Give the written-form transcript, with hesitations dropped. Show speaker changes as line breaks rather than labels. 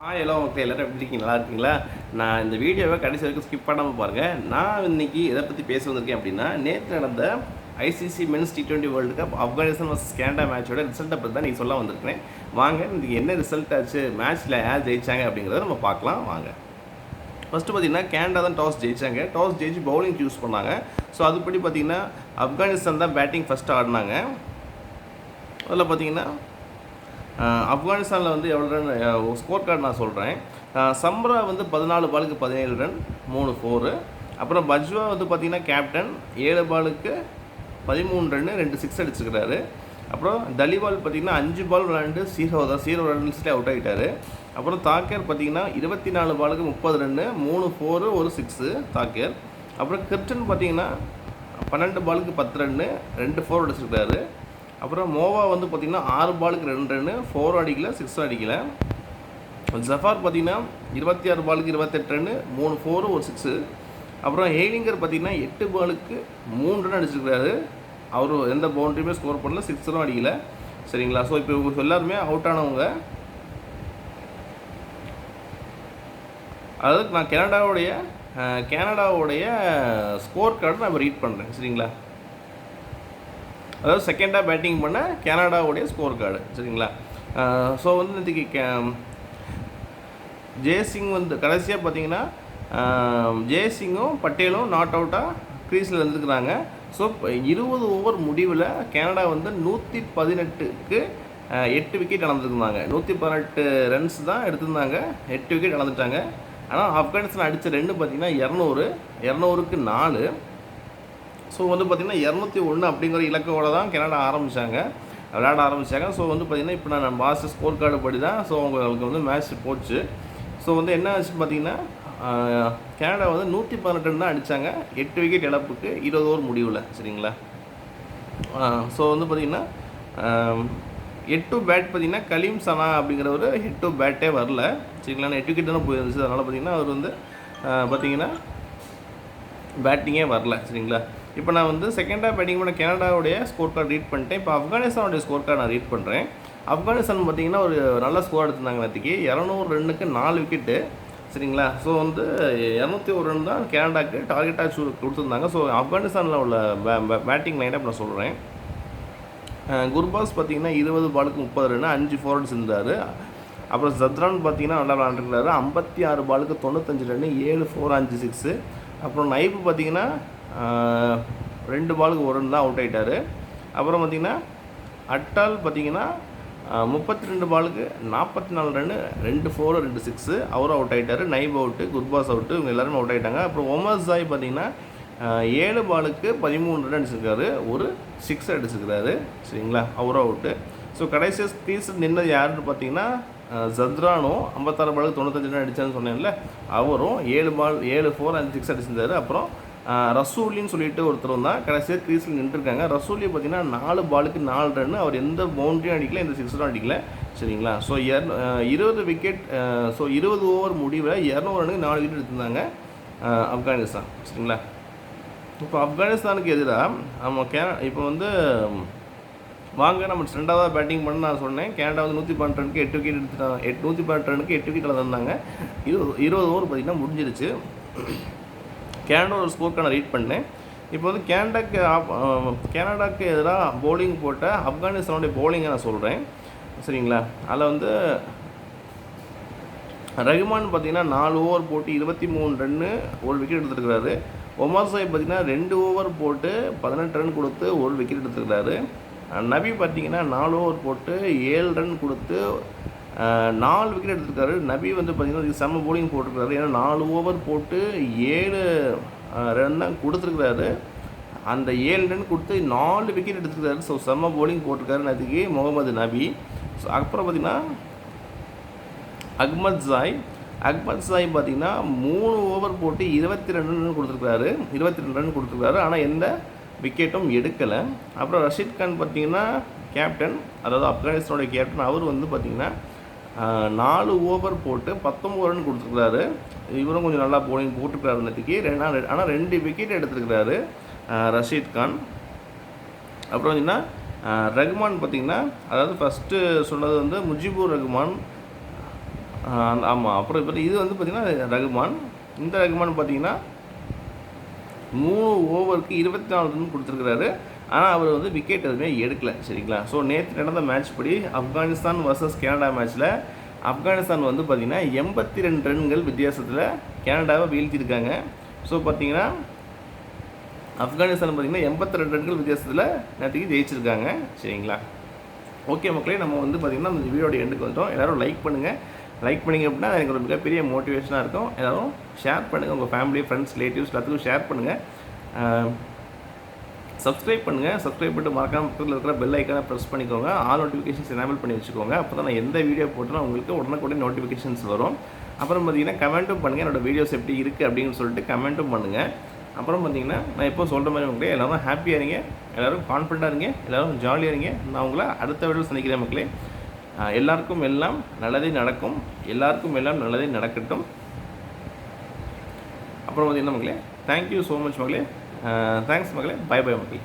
எல்லாம் ஓகே. எல்லாரும் எப்படி இருக்கீங்க? நல்லா இருக்கீங்களா? நான் இந்த வீடியோவை கடைசி வரைக்கும் ஸ்கிப் பண்ணாமல் பாருங்கள். நான் இன்னைக்கு எதை பற்றி பேச வந்திருக்கேன் அப்படின்னா, நேற்று நடந்த ICC men's T20 world cup Afghanistan vs Canada மேட்சோட ரிசல்ட்டை பற்றி தான் நீங்கள் சொல்ல வந்திருக்கிறேன். வாங்க, இன்றைக்கி என்ன ரிசல்ட் ஆச்சு, மேட்ச்சில் யார் ஜெயிச்சாங்க அப்படிங்கிறத நம்ம பார்க்கலாம் வாங்க. ஃபஸ்ட்டு பார்த்தீங்கன்னா கேனடா தான் டாஸ் ஜெயிச்சாங்க. டாஸ் ஜெயிச்சு பவுலிங் சூஸ் பண்ணாங்க. ஸோ அதுபடி பார்த்தீங்கன்னா ஆப்கானிஸ்தான் தான் பேட்டிங் ஃபஸ்ட்டு ஆடினாங்க. அதில் பார்த்தீங்கன்னா ஆப்கானிஸ்தானில் வந்து எவ்வளோ ரன் ஸ்கோர் கார்டு நான் சொல்கிறேன். சம்ரா வந்து 14 பாலுக்கு 17 ரன் 3 4. அப்புறம் பஜ்வா வந்து பார்த்திங்கன்னா கேப்டன் 7 பாலுக்கு 13 ரன்னு 2 6 அடிச்சுக்கிறாரு. அப்புறம் தலிவால் பார்த்திங்கன்னா 5 பால் விளையாண்டு 0 ரன்ஸ்லேயே அவுட் ஆகிட்டார். அப்புறம் தாக்கர் பார்த்திங்கன்னா 24 பாலுக்கு 30 ரன்னு 3 4 1 6 தாக்கர். அப்புறம் கிரிப்டன் பார்த்திங்கன்னா 12 பாலுக்கு 10 ரன்னு 2 4 அடிச்சிருக்காரு. அப்புறம் மோவா வந்து பார்த்திங்கன்னா 6 பாலுக்கு 2 ரன்னு 4 அடிக்கல 6 அடிக்கல. ஜஃபார் பார்த்திங்கன்னா 26 பாலுக்கு 28 ரன்னு 3 4 1 6. அப்புறம் ஹெய்லிங்கர் பார்த்திங்கன்னா 8 பாலுக்கு 3 ரன் அடிச்சிருக்காரு. அவர் எந்த பவுண்டரியுமே ஸ்கோர் பண்ணல, 6 அடிக்கல. சரிங்களா? ஸோ இப்போ இவங்க எல்லாருமே அவுட் ஆனவங்க. அதாவது நான் கனடாவுடைய ஸ்கோர் கார்டு நான் ரீட் பண்ணுறேன். சரிங்களா? அதாவது செகண்டாக பேட்டிங் பண்ண கனடாவுடைய ஸ்கோர் கார்டு. சரிங்களா? ஸோ வந்து இன்றைக்கி ஜெயசிங் வந்து கடைசியாக பார்த்தீங்கன்னா ஜெயசிங்கும் பட்டேலும் நாட் அவுட்டாக க்ரீஸில் இருந்துருக்குறாங்க. ஸோ 20 ஓவர் முடிவில் கனடா வந்து 118க்கு 8 விக்கெட் இழந்துருந்தாங்க. 118 ரன்ஸ் தான் எடுத்திருந்தாங்க, 8 விக்கெட் இழந்துட்டாங்க. ஆனால் ஆப்கானிஸ்தான் அடித்த 2 பார்த்திங்கன்னா 200க்கு 4. ஸோ வந்து பார்த்திங்கன்னா 201 அப்படிங்கிற இலக்கோடு தான் கனடா விளையாட ஆரம்பித்தாங்க. ஸோ வந்து பார்த்திங்கன்னா இப்போ நான் மாஸ்டர் ஸ்கோர் கார்டு படி தான் ஸோ அவங்களுக்கு வந்து மேட்ச் போச்சு. ஸோ வந்து என்ன ஆச்சு பார்த்திங்கன்னா கனடா வந்து 118 ரன் தான் அடித்தாங்க, 8 விக்கெட் இழப்புக்கு 20 ஓவர் முடிவில். சரிங்களா? ஸோ வந்து பார்த்திங்கன்னா ஹெட் டு பேட் பார்த்திங்கன்னா கலீம் சனா அப்படிங்கிறவர் ஹெட் டு பேட்டே வரல. சரிங்களா? 8 விக்கெட் தானே போயிருந்துச்சு. அதனால் பார்த்திங்கன்னா அவர் வந்து பார்த்திங்கன்னா பேட்டிங்கே வரல. சரிங்களா? இப்போ நான் வந்து செகண்டாக பேட்டிங் பண்ண கனடாவுடைய ஸ்கோர் கார்டு ரீட் பண்ணிட்டேன். இப்போ ஆப்கானிஸ்தானுடைய ஸ்கோர் கார்டு நான் ரீட் பண்ணுறேன். ஆப்கானிஸ்தான் பார்த்திங்கன்னா ஒரு நல்ல ஸ்கோர் எடுத்திருந்தாங்க நேற்றுக்கு. 200 ரன்னுக்கு 4 விக்கெட்டு. சரிங்களா? ஸோ வந்து 201 ரன் தான் கனடாவுக்கு டார்கெட்டாக கொடுத்துருந்தாங்க. ஸோ ஆப்கானிஸ்தானில் உள்ள பேட்டிங் லைனப் நான் சொல்கிறேன். குர்பாஸ் பார்த்திங்கன்னா 20 பாலுக்கு 30 ரன்னு 5 4 அடிச்சிருந்தார். அப்புறம் ஜத்ரான் பார்த்திங்கன்னா நல்லா விளாண்டுருக்காரு. 56 பாலுக்கு 95 ரன்னு 7 4 5 6. அப்புறம் நைப்பு பார்த்திங்கன்னா 2 பாலுக்கு 1 ரன் தான் அவுட் ஆகிட்டார். அப்புறம் பார்த்திங்கன்னா அட்டால் பார்த்திங்கன்னா 32 பாலுக்கு 44 ரன்னு 2 4 2 6 அவரும் அவுட் ஆகிட்டார். நைப் அவுட்டு, குர்பாஸ் அவுட்டு, இவங்க எல்லாருமே அவுட் ஆகிட்டாங்க. அப்புறம் ஒமர் ஜாய் பார்த்திங்கன்னா 7 பாலுக்கு 13 ரன் அடிச்சிருக்காரு, ஒரு 6 அடிச்சிருக்காரு. சரிங்களா? அவரும் அவுட்டு. ஸோ கடைசியாக ஸ்க்ரீஸ் நின்னது யாருன்னு பார்த்தீங்கன்னா ஜத்ரானும் 56 பாலுக்கு 95 ரன் அடித்தான்னு சொன்னேன்ல, அவரும் 7 4 5 6 அடிச்சிருந்தார். அப்புறம் ரசூலின்னு சொல்லிட்டு ஒருத்தர் தான் கடைசியாக க்ரீஸில் நின்றுருக்காங்க. ரசூலி பார்த்திங்கன்னா 4 பாலுக்கு 4 ரன்னு, அவர் எந்த பவுண்டரியும் அடிக்கல, எந்த 6ரும் அடிக்கல. சரிங்களா? So 20 wicket. ஸோ 20 ஓவர் முடிவில் 200 ரனுக்கு 4 விக்கெட் எடுத்திருந்தாங்க ஆப்கானிஸ்தான். சரிங்களா? இப்போ ஆப்கானிஸ்தானுக்கு எதிராக நம்ம இப்போ வந்து வாங்க நம்ம ரெண்டாவது பேட்டிங் பண்ண நான் சொன்னேன். கனடா வந்து 112 ரனுக்கு 8 விக்கெட் எடுத்துட்டாங்க. 112 ரனுக்கு 8 விக்கெட் இழந்தாங்க. 20 ஓவர் பார்த்திங்கன்னா முடிஞ்சிருச்சு. கனடா ஒரு ஸ்கோர் நான் ரீட் பண்ணேன். இப்போ வந்து கனடாக்கு எதிராக பவுலிங் போட்ட ஆப்கானிஸ்தானுடைய பவுலிங்கை நான் சொல்கிறேன். சரிங்களா? அதில் வந்து ரஹ்மான் பார்த்திங்கன்னா 4 ஓவர் போட்டு 23 ரன்னு 1 விக்கெட் எடுத்துருக்கிறாரு. ஒமர் சாய் பார்த்திங்கன்னா 2 ஓவர் போட்டு 18 ரன் கொடுத்து 1 விக்கெட் எடுத்துருக்கிறாரு. நபி பார்த்திங்கன்னா 4 ஓவர் போட்டு 7 ரன் கொடுத்து 4 விக்கெட் எடுத்துருக்காரு. நபி வந்து பார்த்திங்கன்னா செம்ம பவுலிங் போட்டிருக்காரு. ஏன்னா 4 ஓவர் போட்டு 7 ரன் தான் கொடுத்துருக்குறாரு. அந்த 7 ரன் கொடுத்து 4 விக்கெட் எடுத்துருக்காரு. ஸோ செம்ம பவுலிங் போட்டிருக்காரு நேற்றுக்கு முகமது நபி. ஸோ அப்புறம் பார்த்திங்கன்னா அஹ்மத் ஜாய் பார்த்திங்கன்னா 3 ஓவர் போட்டு 22 ரன் கொடுத்துருக்காரு. ஆனால் எந்த விக்கெட்டும் எடுக்கலை. அப்புறம் ரஷீத் கான் பார்த்திங்கன்னா கேப்டன், அதாவது ஆப்கானிஸ்தானுடைய கேப்டன், அவர் வந்து பார்த்திங்கன்னா 4 ஓவர் போட்டு 19 ரன் கொடுத்துருக்குறாரு. இவரும் கொஞ்சம் நல்லா பவுலிங் போட்டுருக்காரு நேற்றுக்கு. ஆனால் 2 விக்கெட் எடுத்துருக்கிறாரு ரஷீத் கான். அப்புறம் பார்த்திங்கன்னா ரஹ்மான் பார்த்திங்கன்னா, அதாவது ஃபஸ்ட்டு சொன்னது வந்து முஜிபுர் ரஹ்மான், ஆமாம். அப்புறம் இப்போ இது வந்து பார்த்திங்கன்னா ரகுமான். இந்த ரகுமான் பார்த்திங்கன்னா 3 ஓவருக்கு 24 ரன் கொடுத்துருக்குறாரு. ஆனால் அவர் வந்து விக்கெட் எதுவுமே எடுக்கல. சரிங்களா? ஸோ நேற்று நடந்த மேட்ச் படி ஆப்கானிஸ்தான் வர்சஸ் கனடா மேட்ச்சில் ஆப்கானிஸ்தான் வந்து பார்த்திங்கன்னா 82 ரன்கள் வித்தியாசத்தில் கனடாவை வீழ்த்தியிருக்காங்க. ஸோ பார்த்திங்கன்னா ஆப்கானிஸ்தான் பார்த்திங்கன்னா 82 ரன்கள் வித்தியாசத்தில் நேற்றுக்கு ஜெயிச்சிருக்காங்க. சரிங்களா? ஓகே மக்களே, நம்ம வந்து பார்த்திங்கன்னா இந்த வீடியோட எண்டுக்கு வந்துட்டோம். எல்லோரும் லைக் பண்ணுங்கள். லைக் பண்ணிங்க அப்படின்னா எனக்கு ஒரு மிகப்பெரிய மோட்டிவேஷனாக இருக்கும். எல்லோரும் ஷேர் பண்ணுங்கள். உங்கள் ஃபேமிலி, ஃப்ரெண்ட்ஸ், ரிலேட்டிவ்ஸ் எல்லாத்துக்கும் ஷேர் பண்ணுங்கள். சப்ஸ்கிரைப் பண்ணுங்கள். சப்ஸ்கிரைப் பண்ணிட்டு மறக்காம பக்கத்தில் இருக்கிற பெல் ஐக்கானை ப்ரெஸ் பண்ணிக்கோங்க. ஆல் நோட்டிஃபிகேஷன்ஸ் எனேபிள் பண்ணி வச்சுக்கோங்க. அப்போ தான் நான் எந்த வீடியோ போட்டாலும் உங்களுக்கு உடனுக்குடனே நோட்டிஃபிகேஷன்ஸ் வரும். அப்புறம் பார்த்திங்கன்னா கமெண்ட்டும் பண்ணுங்கள். என்னோடய வீடியோஸ் எப்படி இருக்குது அப்படின்னு சொல்லிட்டு கமெண்ட்டும் பண்ணுங்கள். அப்புறம் பார்த்திங்கன்னா நான் எப்போ சொல்கிற மாதிரி மக்களே, எல்லோரும் ஹாப்பியாக இருங்க, எல்லோரும் கான்ஃபிடண்ட்டாக இருங்க, எல்லோரும் ஜாலியாக இருங்க. நான் உங்களை அடுத்த வீடியோவில் சந்திக்கிறேன் மக்களே. எல்லாருக்கும் எல்லாம் நல்லதே நடக்கும். எல்லாருக்கும் எல்லாம் நல்லதே நடக்கட்டும். அப்புறம் பார்த்திங்கன்னா மக்களே, தேங்க்யூ ஸோ மச் மக்களே. தேங்க்ஸ் மக்களே. பை பை மக்களே.